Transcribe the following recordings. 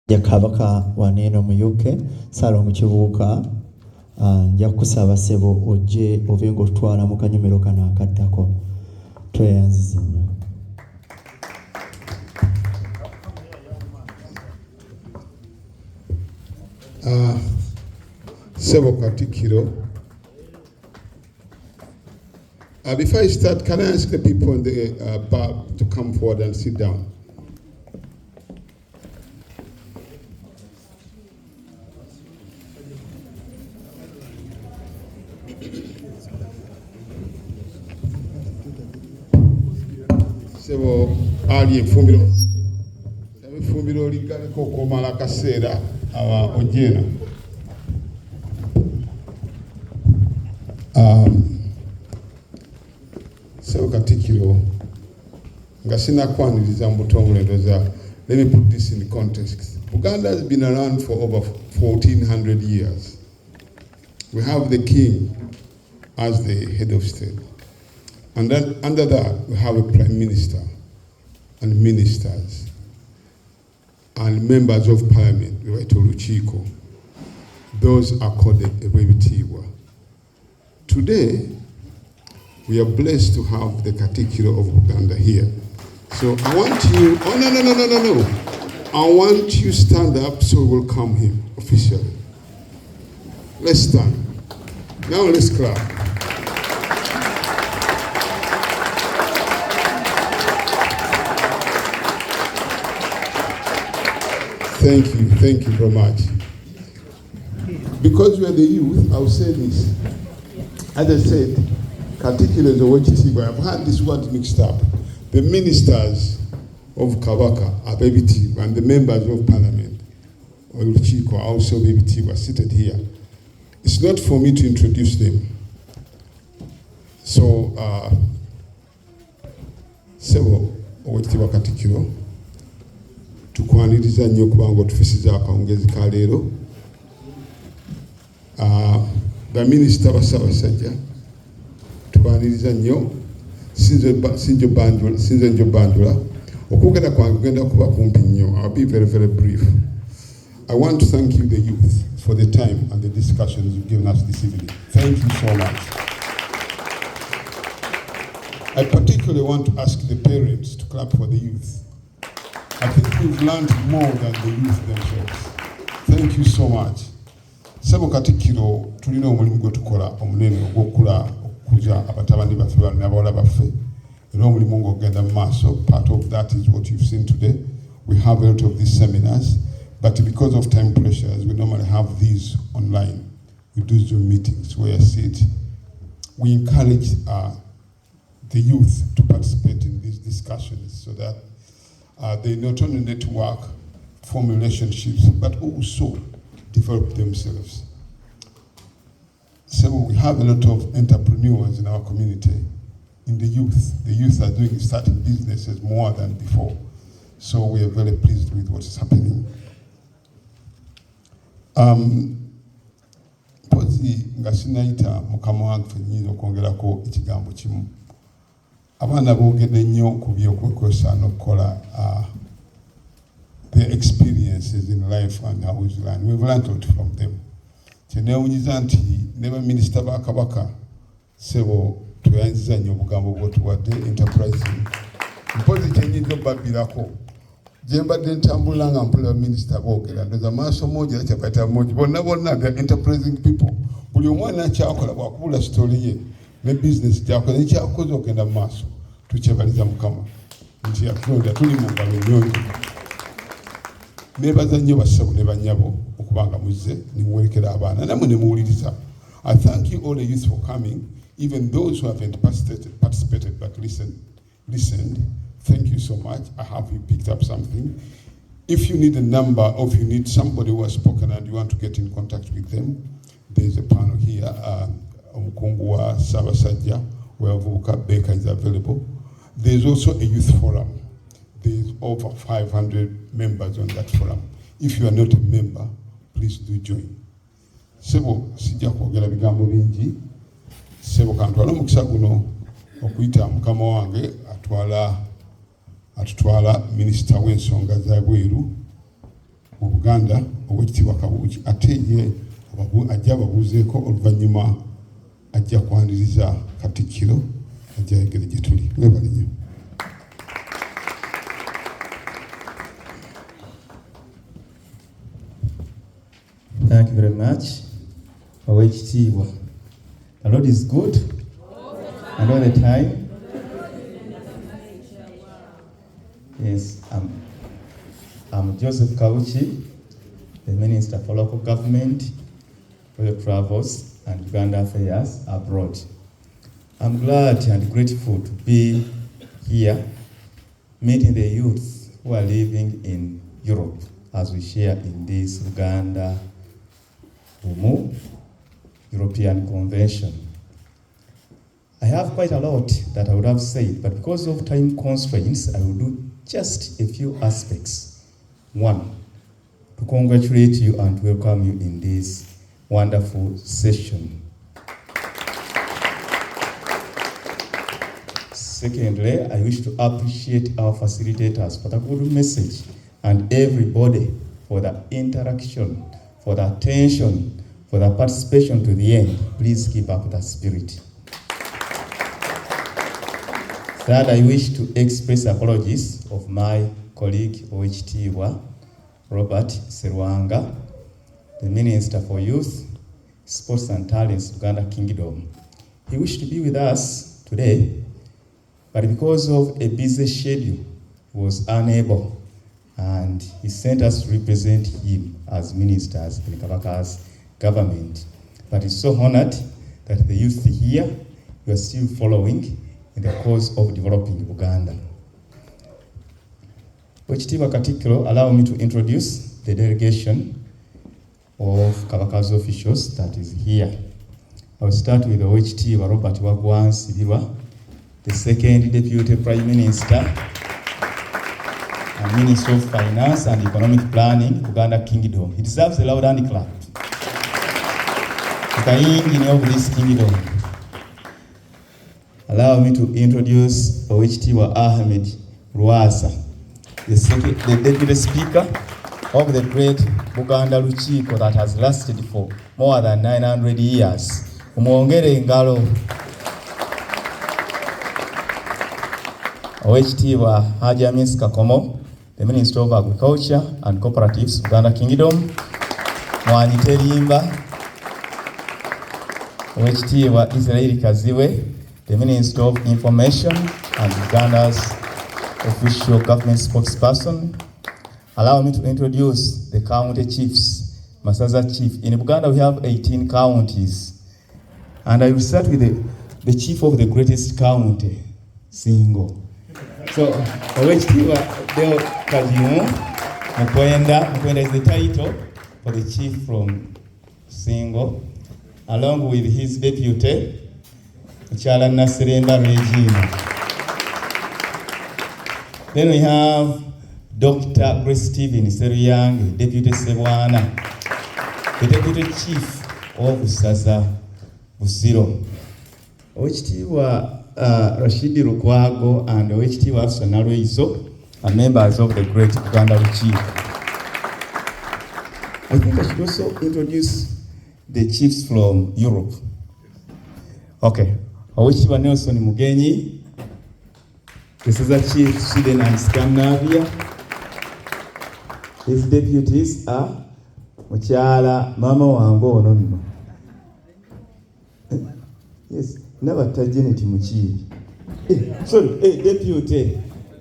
ya kabaka waneeno mu UK salo mu kibuuka nja kusaba sebo ojje ovengo twala mu kanyomero kano akaddako tweyanziza nnyo. Sebo Katikiro. Before I start, can I ask the people in the bar to come forward and sit down? Sebo ali efumbiro ligaliko okumala akaseera ojena. Sebo Katikiro nga sinakwaniriza mu butongole ndoza. Let me put this in context. Buganda has been around for over 1400 years. We have the king as the head of state. And then under that, we have a prime minister and ministers and members of parliament, Olunaku. Those are called the LW'ABAVUBUKA. Today, we are blessed to have the Katikiro of Buganda here. So I want you, no. I want you stand up so we will welcome him officially. Let's stand. Now let's clap. Thank you very much. Because we are the youth, I'll say this. As I said, Katikiro is a Wechitiba. I've had this word mixed up. The ministers of Kabaka are LW'ABAVUBUKA, and the members of parliament, Olunaku, are also LW'ABAVUBUKA, seated here. It's not for me to introduce them. So, Sebo Owekitiibwa Katikiro, tukwaniriza nnyo kubanga otufiisiza akawungezi ka leero. Baminisita Bassaabasajja tukwaniriza nnyo. Sinze njo banjula okwogera kwange kugenda kuba kumpi nnyo. I'll be very, very brief. I want to thank you, the youth, for the time and the discussions you've given us this evening. Thank you so much. I particularly want to ask the parents to clap for the youth. I think we've learned more than the youth themselves. Thank you so much. Sebo Katikiro tulina omulimu gwe tukola omunene ogw'okula okukuza abatabani baffe n'abawala baffe era omulimu ng'ogenda mu maaso. Part of that is what you've seen today. We have a lot of these seminars, but because of time pressures, we normally have these online. We do Zoom meetings where I sit. We encourage the youth to participate in these discussions so that they not only network, form relationships, but also develop themselves. So we have a lot of entrepreneurs in our community, in the youth. The youth are starting businesses more than before. So we are very pleased with what is happening. Pozi nga sinaita mukama wange fenyizo kwongerako ekigambo kimu. Abaana boogedde nnyo ku by'okwekozesa n'okukola their experiences in life and how we've learned. We've learned a lot from them. Kyeneewunyiza nti ne baminisita ba Kabaka Sebo tweyanziza nnyo obugambo bw'otuwadde enterprising. Mpozi kyenyinza obbabbirako gye mbadde ntambula nga mpulira baminisita boogera ndoza maaso moja era kyabaita moja bonna they're enterprising people. Buli omwana akyakola bwakubula story ye ne business gyakola ekyakoze okenda mu maaso tukyebaliza Mukama nti yatulonda tuli mu ngalo ennyonjo. Nebaza nnyo bassebo ne bannyabo okubanga muzze ne muwerekera abaana namwe ne muwuliriza. I thank you all the youth for coming, even those who haven't participated but listened. Thank you so much. I hope you picked up something. If you need a number or if you need somebody who has spoken and you want to get in contact with them, there's a panel here. Omukungu wa Ssaabasajja LW'ABAVUBUKA Baker is available. There's also a youth forum. There's over 500 members on that forum. If you are not a member, please do join. Sebo sijja kwogera bigambo bingi. Sebo kantwala omukisa guno okuyita mukama wange atutwala minisita w'ensonga za bweru mu Buganda Oweekitiibwa Kabuuki ate ye ajja ababuuzeeko oluvannyuma ajja kwaniriza Katikkiro ajja yegere gye tuli. Mwebale nnyo. Thank you very much. Oweekitiibwa. The Lord is good and all the time. Yes, I'm Joseph Kabuuki, the Minister for Local Government, Royal Travels and Uganda Affairs abroad. I'm glad and grateful to be here meeting the youth who are living in Europe as we share in this Buganda Bumu European Convention. I have quite a lot that I would have said, but because of time constraints, I will do just a few aspects. One, to congratulate you and welcome you in this wonderful session. Secondly, I wish to appreciate our facilitators for the good message and everybody for the interaction, for the attention, for the participation to the end. Please keep up that spirit. Third, I wish to express apologies of my colleague Oweekitiibwa Robert Sserwanga, the Minister for Youth, Sports and Talents, Uganda Kingdom. He wished to be with us today, but because of a busy schedule, he was unable, and he sent us to represent him as ministers in Kabaka's government. But he's so honored that the youth here, you are still following in the cause of developing Uganda. Oweekitiibwa Katikkiro, allow me to introduce the delegation of Kabaka's officials that is here. I will start with Oweekitiibwa Robert Nsibirwa, the second Deputy Prime Minister and Minister of Finance and Economic Planning, Uganda Kingdom. He deserves a loud hand clap. The of this kingdom. Allow me to introduce Oweekitiibwa Ahmed Lwasa, the Deputy Speaker of the great Buganda Lukiiko that has lasted for more than 900 years. Umwongere engalo. Oweekitiibwa Hajamis Kakomo, the Minister of Agriculture and Cooperatives, Uganda Kingdom. Mwanyi Terimba. Oweekitiibwa Israel Kaziwe, the Minister of Information and Uganda's official government spokesperson. Allow me to introduce the county chiefs, Masaza Chief. In Uganda, we have 18 counties. And I will start with the chief of the greatest county, Singo. So, Oweekitiibwa Deo Kajimu Mukwenda is the title for the chief from Singo, along with his deputy, Chala Nasirenda Regina. Then we have Dr. Grace Stephen Seruyang, Deputy Sebwana, the Deputy Chief of Busaza Busiro. Oweekitiibwa Rashidi Lukwago and Oweekitiibwa Afsa Nalweyiso are members of the Great Buganda Lukiiko. I think I should also introduce the chiefs from Europe. Okay. Oweekitiibwa Nelson Mugenyi, this is a chief Sweden and Scandinavia. His deputies are Mukyala Mawanga ono. Yes, never Tajinity Muchiri. Sorry,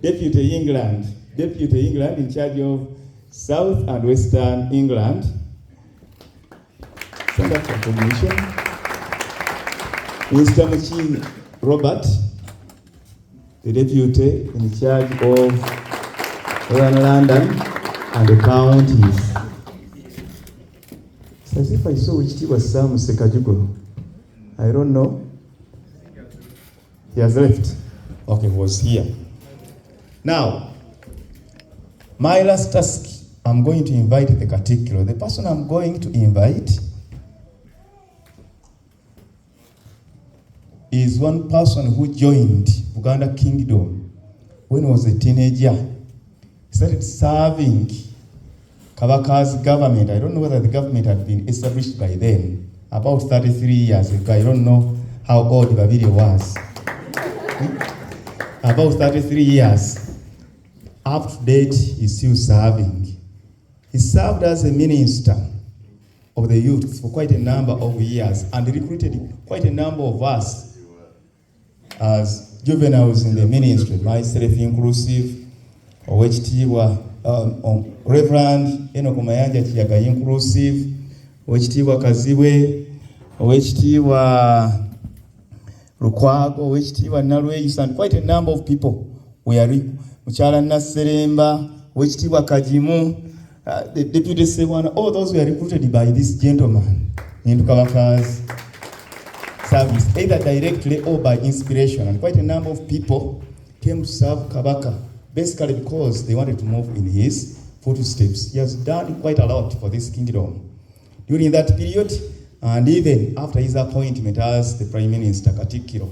Deputy England in charge of South and Western England. Stand up for commission. Mr. Muchiri Robert, the deputy in charge of Northern London and the counties. It's as if I saw Oweekitiibwa Sam Sekajugo. I don't know. He has left. Okay, he was here. Now, my last task, I'm going to invite the Katikkiro. The person I'm going to invite is one person who joined Buganda Kingdom when he was a teenager. He started serving Kabaka's government, I don't know whether the government had been established by then, about 33 years ago. I don't know how old Babiri was. About 33 years. Up to date, he's still serving. He served as a minister of the youth for quite a number of years and recruited quite a number of us as juveniles in the ministry, myself inclusive, Owekitiibwa Reverend Enoch Mayanja Kiyaga inclusive, Owekitiibwa Kazibwe, Owekitiibwa Lukwago, Owekitiibwa Nalweyisa, and quite a number of people were Mukyala Nasseremba, Owekitiibwa Kajimu, the Deputy Sewana, all those were recruited by this gentleman into Kabaka's service, either directly or by inspiration. And quite a number of people came to serve Kabaka, basically because they wanted to move in his footsteps. He has done quite a lot for this kingdom during that period, and even after his appointment as the Prime Minister Katikiro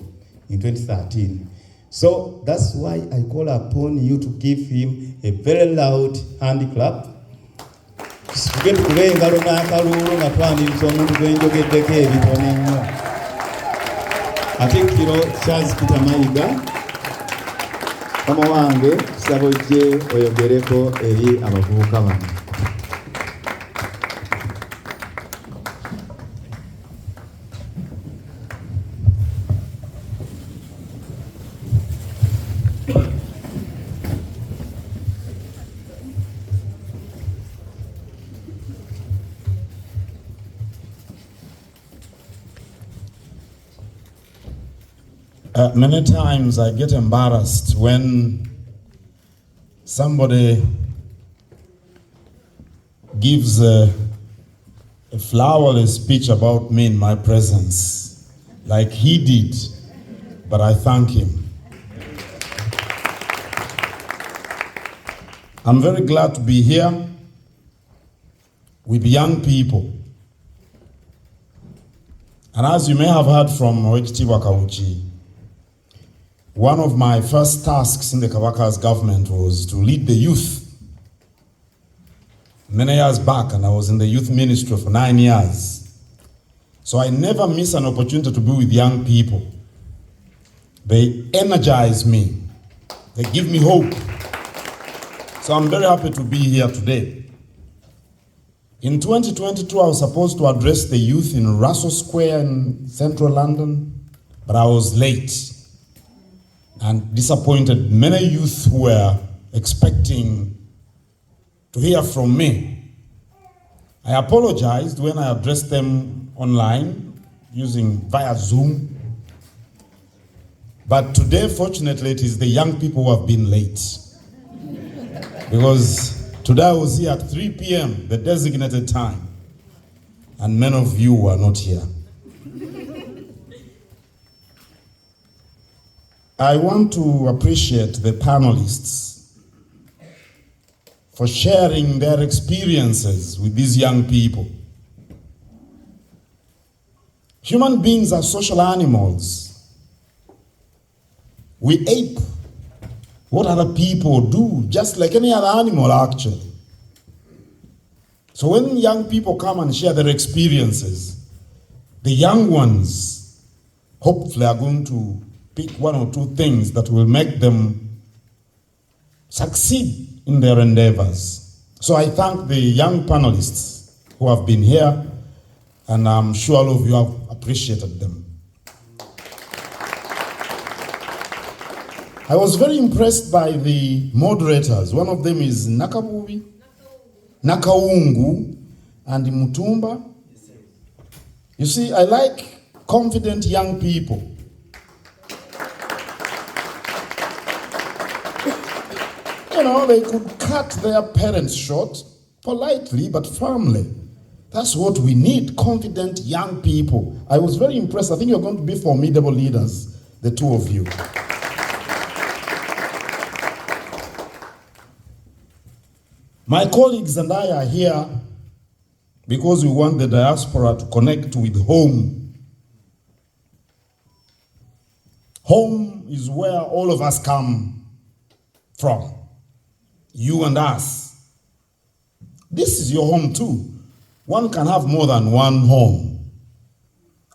in 2013. So that's why I call upon you to give him a very loud hand clap. Kitugendu kulengalo n'akalulu nga twaniriza omuntu gwenjogeddeko ebitone nnyo. Katikkiro Charles Peter Mayiga, mama wange tusaba ojje oyogereko eri abavubuka bano. Many times I get embarrassed when somebody gives a flowerless speech about me in my presence, like he did, but I thank him. I'm very glad to be here with young people. And as you may have heard from Owekitiibwa Kawuki, one of my first tasks in the Kabaka's government was to lead the youth. Many years back, and I was in the youth ministry for 9 years. So I never miss an opportunity to be with young people. They energize me. They give me hope. So I'm very happy to be here today. In 2022, I was supposed to address the youth in Russell Square in central London, but I was late and disappointed many youth who were expecting to hear from me. I apologized when I addressed them online using via Zoom. But today, fortunately, it is the young people who have been late. Because today I was here at 3 p.m., the designated time, and many of you were not here. I want to appreciate the panelists for sharing their experiences with these young people. Human beings are social animals. We ape what other people do, just like any other animal, actually. So when young people come and share their experiences, the young ones hopefully are going to pick one or two things that will make them succeed in their endeavors. So I thank the young panelists who have been here, and I'm sure all of you have appreciated them. I was very impressed by the moderators. One of them is Nakabubi, Nakaungu, and Mutumba. You see, I like confident young people. You know, they could cut their parents short, politely but firmly. That's what we need, confident young people. I was very impressed. I think you're going to be formidable leaders, the two of you. My colleagues and I are here because we want the diaspora to connect with home. Home is where all of us come from. You and us. This is your home too. One can have more than one home.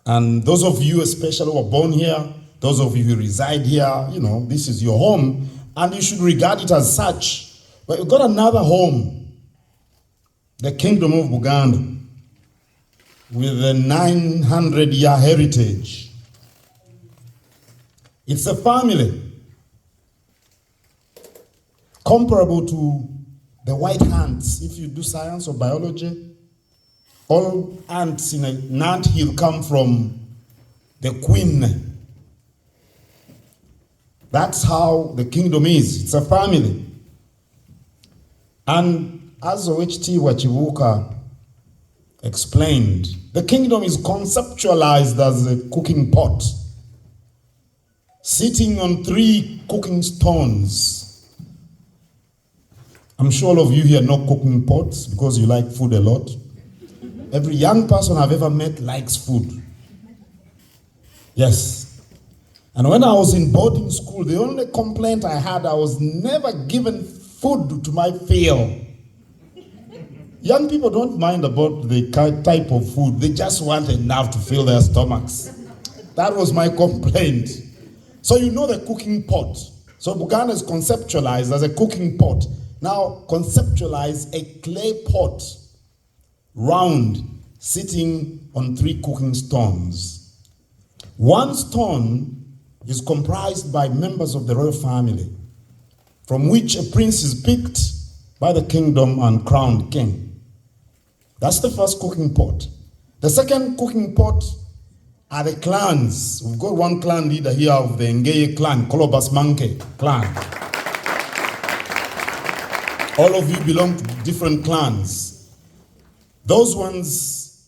And those of you especially who are born here, those of you who reside here, you know, this is your home, and you should regard it as such. But you've got another home, the Kingdom of Buganda, with a 900-year heritage. It's a family comparable to the white ants. If you do science or biology, all ants in an ant hill come from the queen. That's how the kingdom is. It's a family. And as O.H.T. Wachibuka explained, the kingdom is conceptualized as a cooking pot, sitting on 3 cooking stones. I'm sure all of you here know cooking pots because you like food a lot. Every young person I've ever met likes food. Yes. And when I was in boarding school, the only complaint I had, I was never given food to my fill. Young people don't mind about the type of food. They just want enough to fill their stomachs. That was my complaint. So you know the cooking pot. So Buganda is conceptualized as a cooking pot. Now conceptualize a clay pot, round, sitting on 3 cooking stones. One stone is comprised by members of the royal family, from which a prince is picked by the kingdom and crowned king. That's the first cooking pot. The second cooking pot are the clans. We've got one clan leader here of the Ngeye clan, Kolobas Manke clan. All of you belong to different clans. Those ones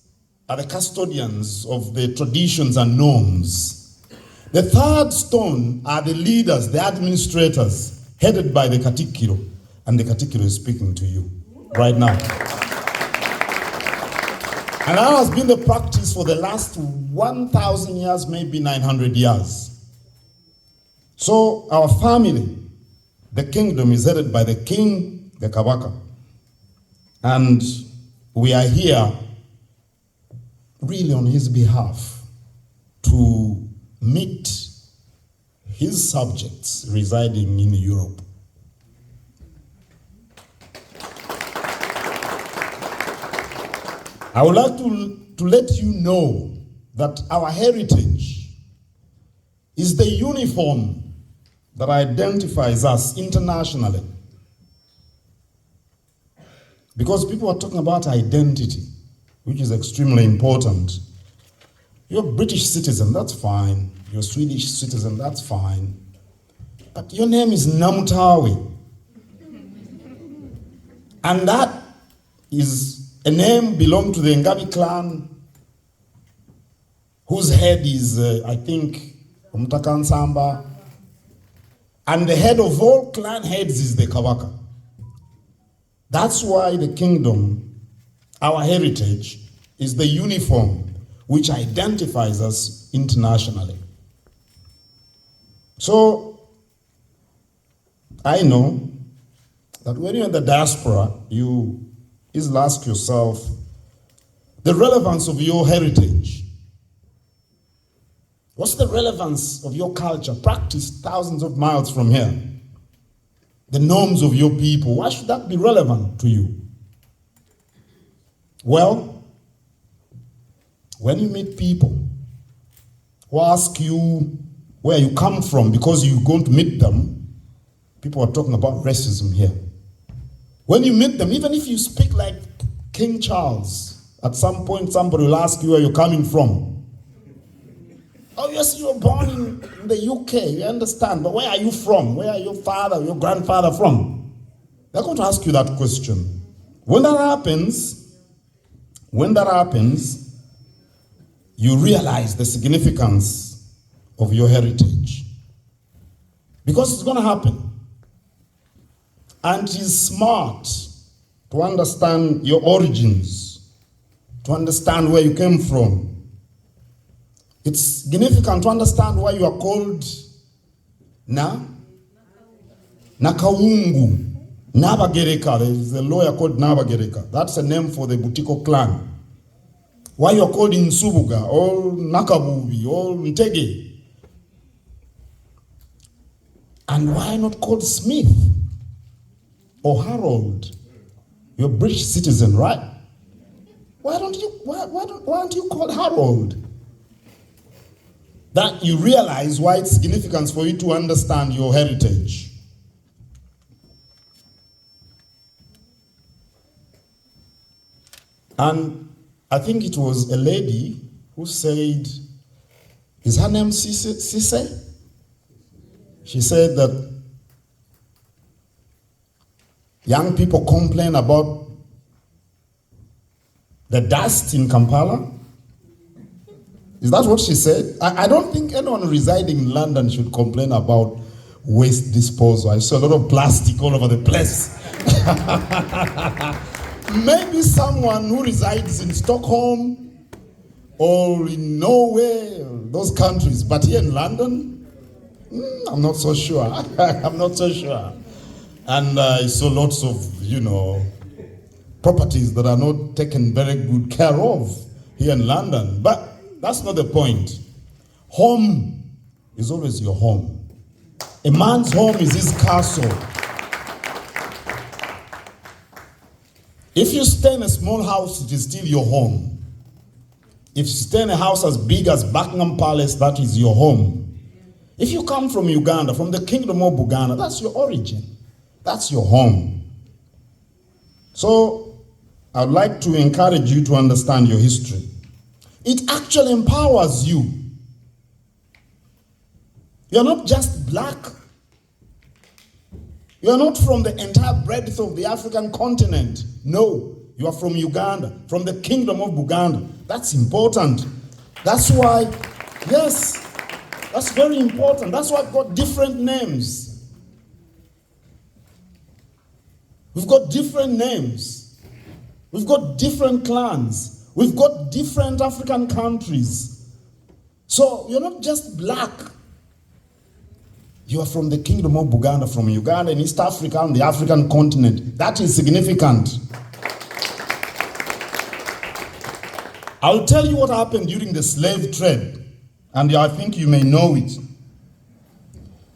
are the custodians of the traditions and norms. The third stone are the leaders, the administrators, headed by the Katikiro. And the Katikiro is speaking to you right now. And that has been the practice for the last 1,000 years, maybe 900 years. So our family, the kingdom, is headed by the king, the Kabaka. And we are here really on his behalf to meet his subjects residing in Europe. I would like to let you know that our heritage is the uniform that identifies us internationally. Because people are talking about identity, which is extremely important. You're a British citizen, that's fine. You're a Swedish citizen, that's fine. But your name is Namutawi. And that is a name belonging to the Ngabi clan, whose head is, I think, Umtakan Samba. And the head of all clan heads is the Kabaka. That's why the kingdom, our heritage, is the uniform which identifies us internationally. So, I know that when you're in the diaspora, you easily ask yourself the relevance of your heritage. What's the relevance of your culture, practiced thousands of miles from here? The norms of your people, why should that be relevant to you? Well, when you meet people who ask you where you come from because you're going to meet them, people are talking about racism here. When you meet them, even if you speak like King Charles, at some point somebody will ask you where you're coming from. Oh yes, you were born in the UK, you understand, but where are you from? Where are your father, your grandfather from? They're going to ask you that question. When that happens, you realize the significance of your heritage. Because it's going to happen. And it is smart to understand your origins, to understand where you came from. It's significant to understand why you are called Nakawungu. Nabagereka, there is a lawyer called Nabagereka. That's a name for the Butiko clan. Why you're called Nsubuga, or Nakabubi, or Ntege? And why not called Smith or Harold? You're a British citizen, right? Why aren't you called Harold? That you realize why it's significant for you to understand your heritage. And I think it was a lady who said, is her name Sise? She said that young people complain about the dust in Kampala. Is that what she said? I don't think anyone residing in London should complain about waste disposal. I saw a lot of plastic all over the place. Maybe someone who resides in Stockholm or in Norway, or those countries, but here in London, I'm not so sure. I'm not so sure. And I saw lots of, properties that are not taken very good care of here in London. But that's not the point. Home is always your home. A man's home is his castle. If you stay in a small house, it is still your home. If you stay in a house as big as Buckingham Palace, that is your home. If you come from Uganda, from the kingdom of Buganda, that's your origin. That's your home. So, I'd like to encourage you to understand your history. It actually empowers you. You're not just black. You're not from the entire breadth of the African continent. No, you are from Uganda, from the kingdom of Buganda. That's important. That's why, yes, that's very important. That's why I've got different names. We've got different names. We've got different clans. We've got different African countries. So you're not just black. You are from the kingdom of Buganda, from Uganda and East Africa and the African continent. That is significant. I'll tell you what happened during the slave trade, and I think you may know it.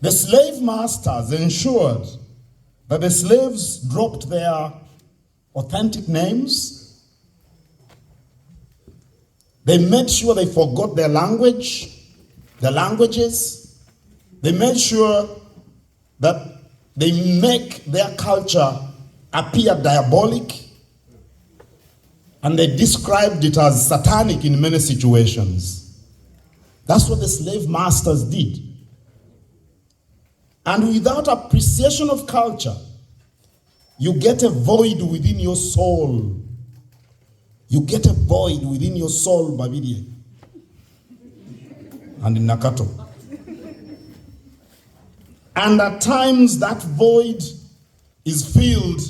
The slave masters ensured that the slaves dropped their authentic names. They made sure they forgot their language, their languages. They made sure that they make their culture appear diabolic. And they described it as satanic in many situations. That's what the slave masters did. And without appreciation of culture, you get a void within your soul. You get a void within your soul, Babidi. And in Nakato. And at times that void is filled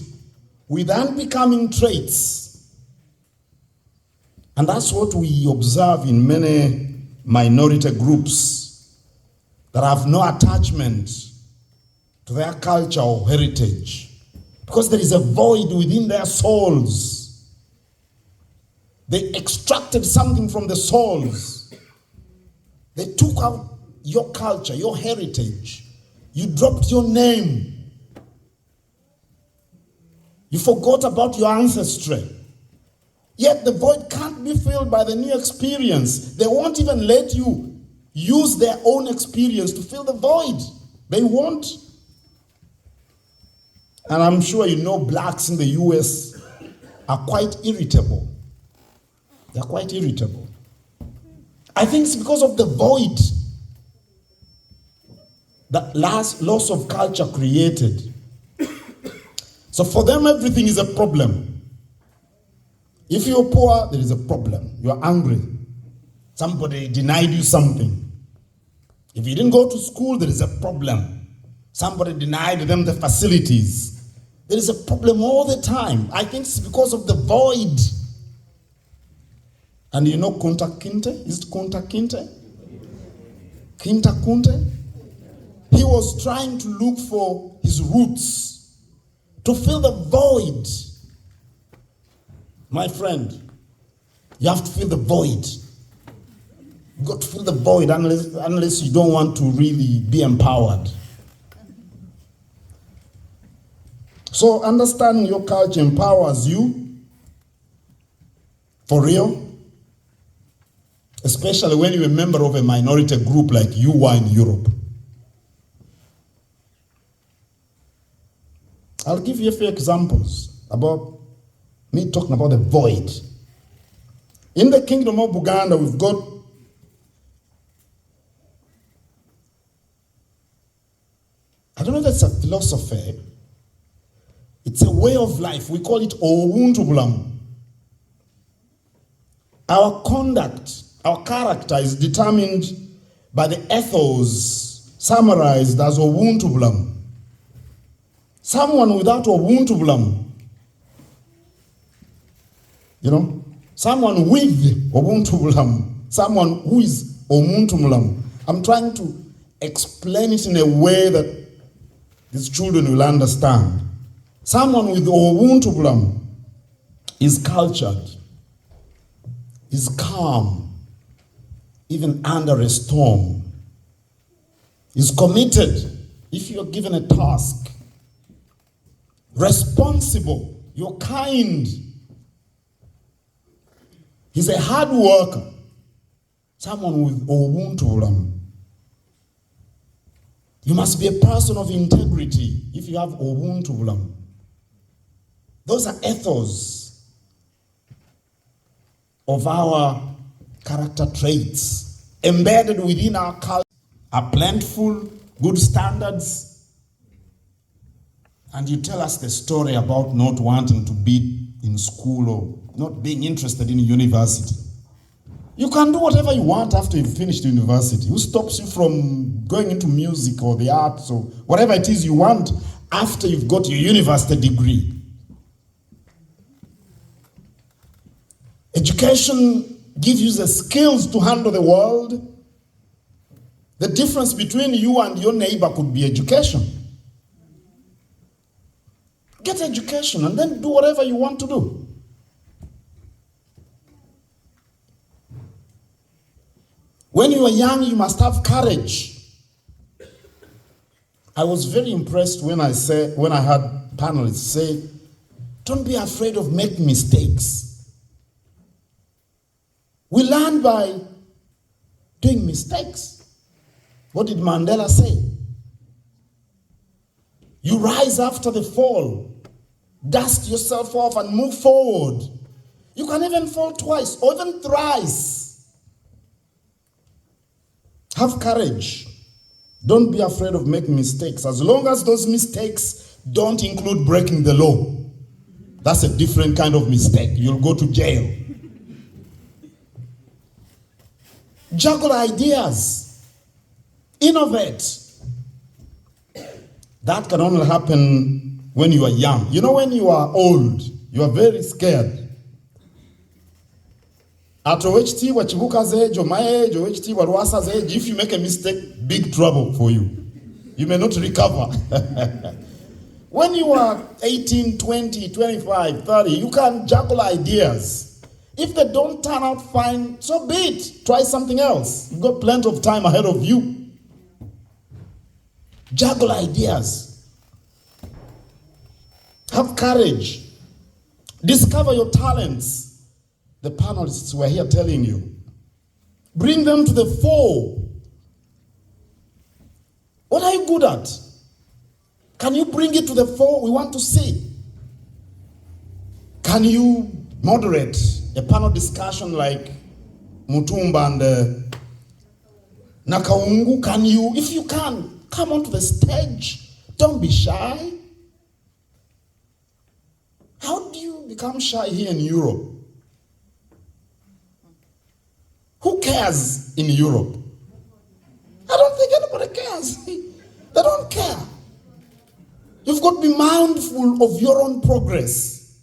with unbecoming traits. And that's what we observe in many minority groups that have no attachment to their culture or heritage. Because there is a void within their souls. They extracted something from the souls. They took out your culture, your heritage. You dropped your name. You forgot about your ancestry. Yet the void can't be filled by the new experience. They won't even let you use their own experience to fill the void. They won't. And I'm sure you know blacks in the US are quite irritable. They're quite irritable. I think it's because of the void that loss of culture created. So for them, everything is a problem. If you're poor, there is a problem. You're angry. Somebody denied you something. If you didn't go to school, there is a problem. Somebody denied them the facilities. There is a problem all the time. I think it's because of the void. And you know Kunta Kinte? Is it Kunta Kinte? Kinta Kunte? He was trying to look for his roots, to fill the void. My friend, you have to fill the void. You've got to fill the void unless you don't want to really be empowered. So understanding your culture empowers you, for real, especially when you're a member of a minority group like you were in Europe. I'll give you a few examples about me talking about the void. In the Kingdom of Buganda, we've got I don't know if that's a philosophy. It's a way of life. We call it Obumu. Our conduct, our character is determined by the ethos summarized as Obumu. Someone without Obumu, someone with Obumu, someone who is Obumu. I'm trying to explain it in a way that these children will understand. Someone with Obumu is cultured, is calm, even under a storm, is committed if you're given a task, responsible, you're kind. He's a hard worker, someone with Obumu. You must be a person of integrity if you have Obumu. Those are ethos of our character traits embedded within our culture, are plentiful, good standards. And you tell us the story about not wanting to be in school or not being interested in university. You can do whatever you want after you've finished university. Who stops you from going into music or the arts or whatever it is you want after you've got your university degree? Education gives you the skills to handle the world. The difference between you and your neighbor could be education. Get education and then do whatever you want to do. When you are young, you must have courage. I was very impressed when I had panelists say, don't be afraid of making mistakes. We learn by doing mistakes. What did Mandela say? You rise after the fall, dust yourself off and move forward. You can even fall twice or even thrice. Have courage. Don't be afraid of making mistakes. As long as those mistakes don't include breaking the law, that's a different kind of mistake. You'll go to jail. Juggle ideas. Innovate. That can only happen when you are young. You know, when you are old, you are very scared. At OHT, Wachibuka's age, or my age, or OHT, Warwasa's age, if you make a mistake, big trouble for you. You may not recover. When you are 18, 20, 25, 30, you can juggle ideas. If they don't turn out fine, so be it. Try something else. You've got plenty of time ahead of you. Juggle ideas. Have courage. Discover your talents. The panelists were here telling you. Bring them to the fore. What are you good at? Can you bring it to the fore? We want to see. Can you moderate a panel discussion like Mutunda and Nakaungu? Can you, if you can, come onto the stage. Don't be shy. How do you become shy here in Europe? Who cares in Europe? I don't think anybody cares. They don't care. You've got to be mindful of your own progress.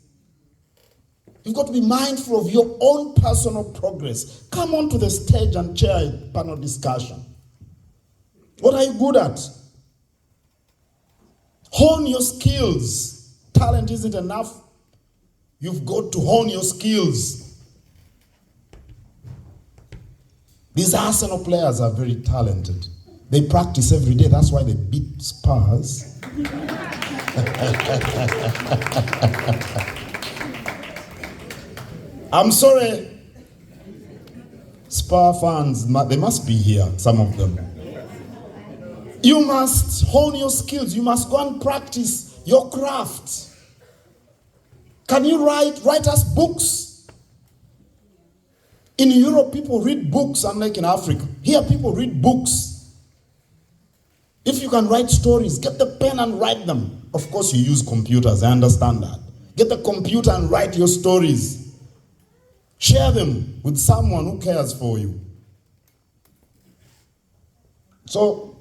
You've got to be mindful of your own personal progress. Come onto the stage and chair a panel discussion. What are you good at? Hone your skills. talent isn't enough. You've got to hone your skills. These Arsenal players are very talented. They practice every day. That's why they beat Spurs. I'm sorry, Spurs fans, they must be here, some of them. You must hone your skills. You must go and practice your craft. Can you write us books? In Europe, people read books, unlike in Africa. Here, people read books. If you can write stories, get the pen and write them. Of course, you use computers, I understand that. Get the computer and write your stories. Share them with someone who cares for you. So,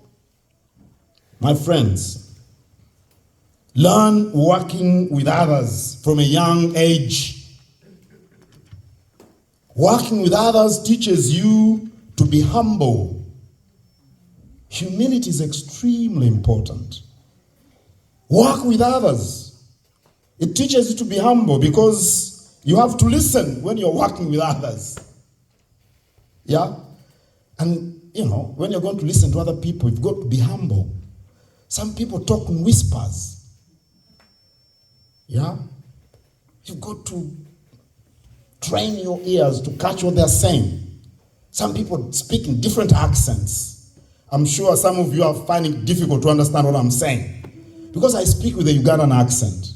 my friends, learn working with others from a young age. Working with others teaches you to be humble. Humility is extremely important. Work with others. It teaches you to be humble because you have to listen when you're working with others. Yeah? And, you know, when you're going to listen to other people, you've got to be humble. Some people talk in whispers. Yeah? You've got to train your ears to catch what they're saying. Some people speak in different accents. I'm sure some of you are finding it difficult to understand what I'm saying. Because I speak with a Ugandan accent.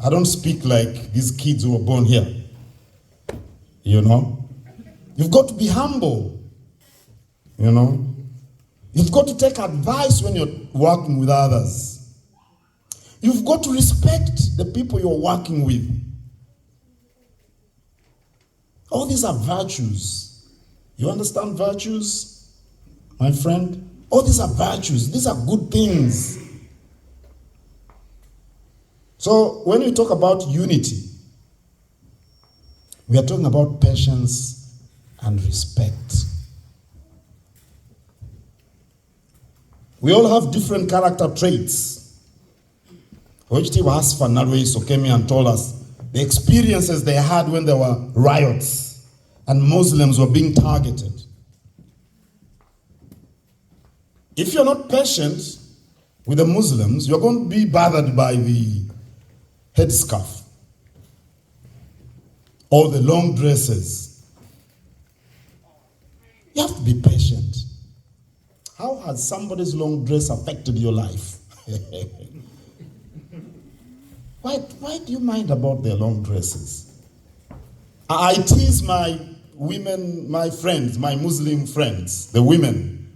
I don't speak like these kids who were born here. You know? You've got to be humble. You know? You've got to take advice when you're working with others. You've got to respect the people you're working with. All these are virtues. You understand virtues, my friend? All these are virtues. These are good things. So when we talk about unity, we are talking about patience and respect. We all have different character traits. Ojti Wasfa Nalweiso came here and told us the experiences they had when there were riots and Muslims were being targeted. If you're not patient with the Muslims, you're going to be bothered by the headscarf or the long dresses. You have to be patient. How has somebody's long dress affected your life? Why do you mind about their long dresses? I tease my women, my friends, my Muslim friends, the women,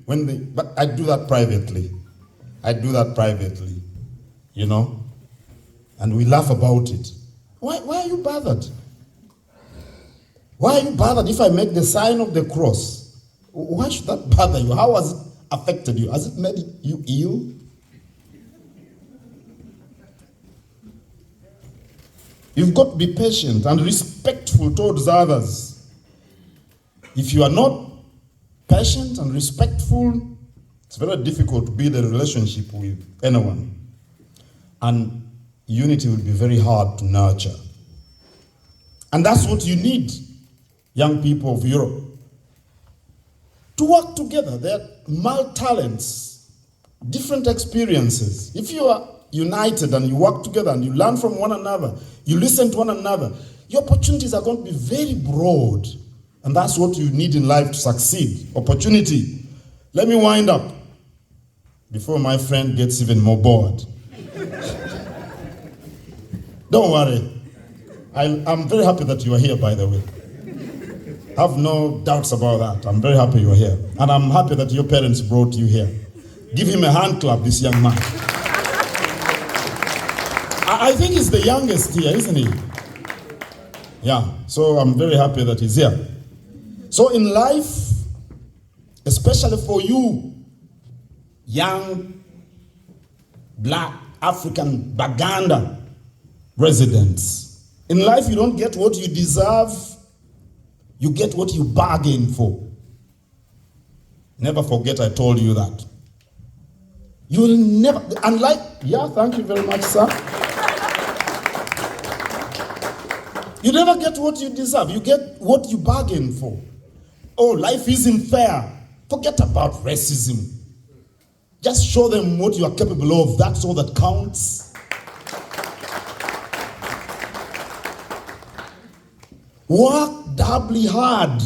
but I do that privately. You know? And we laugh about it. Why are you bothered? Why are you bothered if I make the sign of the cross? Why should that bother you? How has it affected you? Has it made you ill? You've got to be patient and respectful towards others. If you are not patient and respectful, it's very difficult to build a relationship with anyone. And unity will be very hard to nurture. And that's what you need, young people of Europe. To work together. There are multi-talents, different experiences. If you are united and you work together and you learn from one another, you listen to one another, your opportunities are going to be very broad. And that's what you need in life to succeed. Opportunity. Let me wind up before my friend gets even more bored. Don't worry. I'm very happy that you are here, by the way. Have no doubts about that. I'm very happy you're here. And I'm happy that your parents brought you here. Give him a hand clap, this young man. I think he's the youngest here, isn't he? Yeah, so I'm very happy that he's here. So in life, especially for you, young, black, African, Buganda residents, in life you don't get what you deserve, you get what you bargain for. Never forget I told you that. You will never, unlike, yeah, thank you very much, sir. You never get what you deserve. You get what you bargain for. Oh, life isn't fair. Forget about racism. Just show them what you are capable of. That's all that counts. Work doubly hard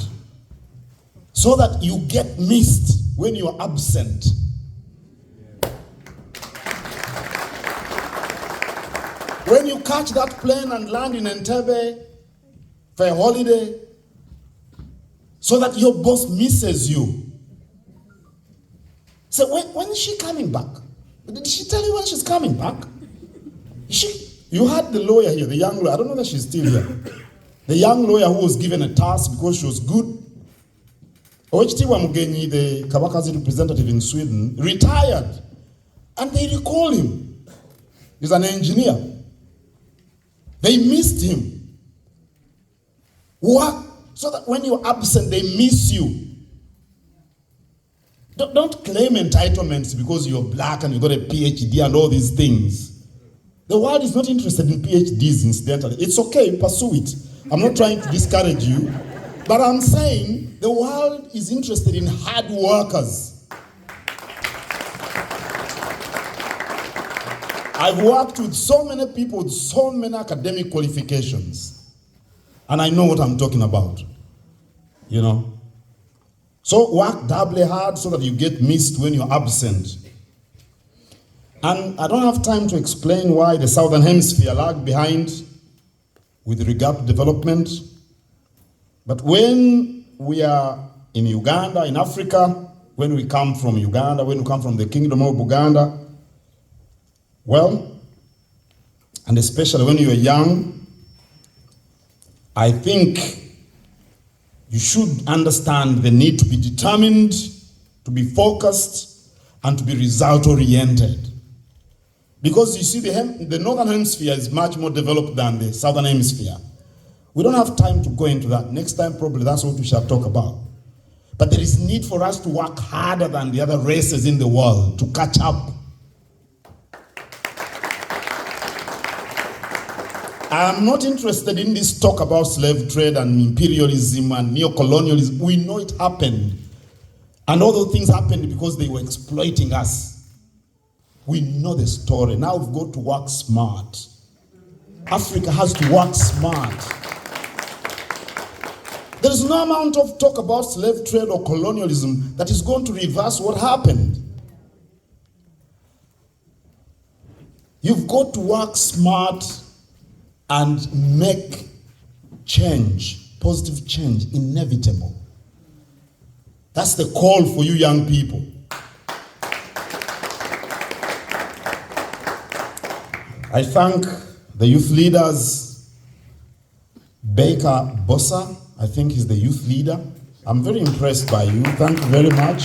so that you get missed when you are absent. When you catch that plane and land in Entebbe for a holiday, so that your boss misses you. So when is she coming back? Did she tell you when she's coming back? You had the lawyer here, the young lawyer. I don't know that she's still here. The young lawyer who was given a task because she was good. Oweekitiibwa Mugenyi, the Kabaka's representative in Sweden, retired. And they recall him. He's an engineer. They missed him. Work so that when you're absent, they miss you. Don't claim entitlements because you're black and you got a PhD and all these things. The world is not interested in PhDs, incidentally. It's okay, pursue it. I'm not trying to discourage you, but I'm saying the world is interested in hard workers. I've worked with so many people with so many academic qualifications, and I know what I'm talking about, you know. So work doubly hard so that you get missed when you're absent. And I don't have time to explain why the Southern Hemisphere lagged behind with regard to development. But when we are in Uganda, in Africa, when we come from Uganda, when we come from the Kingdom of Buganda, well, and especially when you're young, I think you should understand the need to be determined, to be focused, and to be result-oriented. Because you see, the Northern Hemisphere is much more developed than the Southern Hemisphere. We don't have time to go into that. Next time, probably, that's what we shall talk about. But there is need for us to work harder than the other races in the world to catch up. I'm not interested in this talk about slave trade and imperialism and neocolonialism. We know it happened. And all those things happened because they were exploiting us. We know the story. Now we've got to work smart. Africa has to work smart. There is no amount of talk about slave trade or colonialism that is going to reverse what happened. You've got to work smart and make change, positive change, inevitable. That's the call for you young people. I thank the youth leaders, Baker Bossa, I think he's the youth leader. I'm very impressed by you. Thank you very much.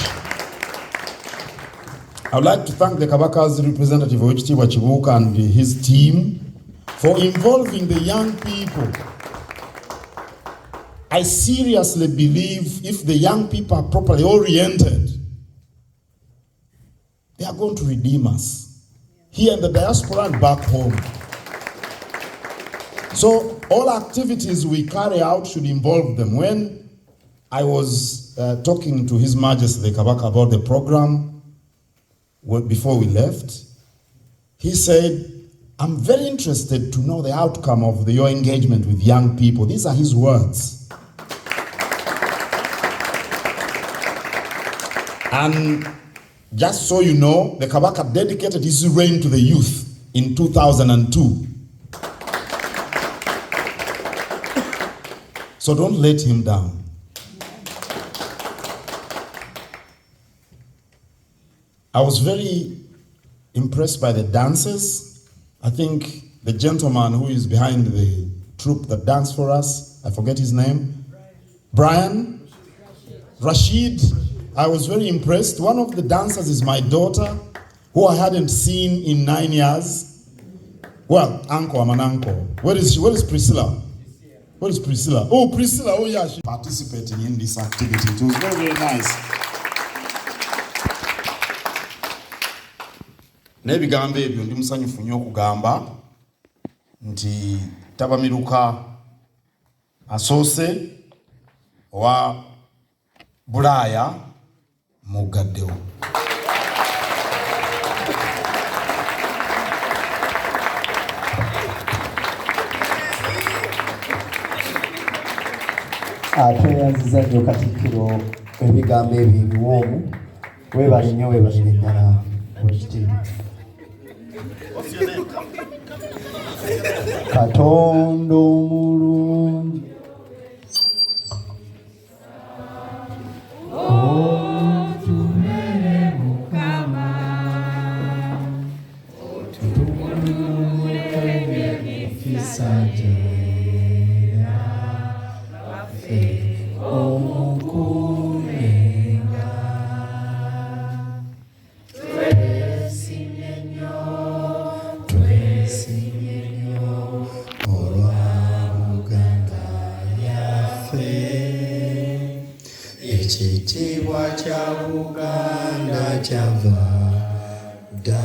I would like to thank the Kabaka's representative, Okweyambisa, and his team for involving the young people. I seriously believe if the young people are properly oriented, they are going to redeem us here in the diaspora and back home. So all activities we carry out should involve them. When I was talking to His Majesty the Kabaka about the program before we left, he said, I'm very interested to know the outcome of your engagement with young people. These are his words. And just so you know, the Kabaka dedicated his reign to the youth in 2002. So don't let him down. I was very impressed by the dances. I think the gentleman who is behind the troupe that danced for us, I forget his name, Brian, Rashid, I was very impressed. One of the dancers is my daughter, who I hadn't seen in 9 years. Well, uncle, I'm an uncle. Where is she? Where is Priscilla? Where is Priscilla? Oh, Priscilla, oh yeah, she participating in this activity. It was very, very nice. N'ebigambo ebyo ndi musanyufu nnyo okugamba nti Ttabamiruka asoose owa Bulaaya mugaddewo. Tweyanziza nnyo Katikkiro ebigambo ebyo ebiwoomu. Weebale nnyo, weebalire ddala ekitiibwa. Katonda omulungi otubeere Mukama, otutunuulire emikisa gy'era baffe omukuumenga. Twesimye nnyo, twesimye nnyo olwa Buganda yaffe. Ekitiibwa kya Buganda kyava dda.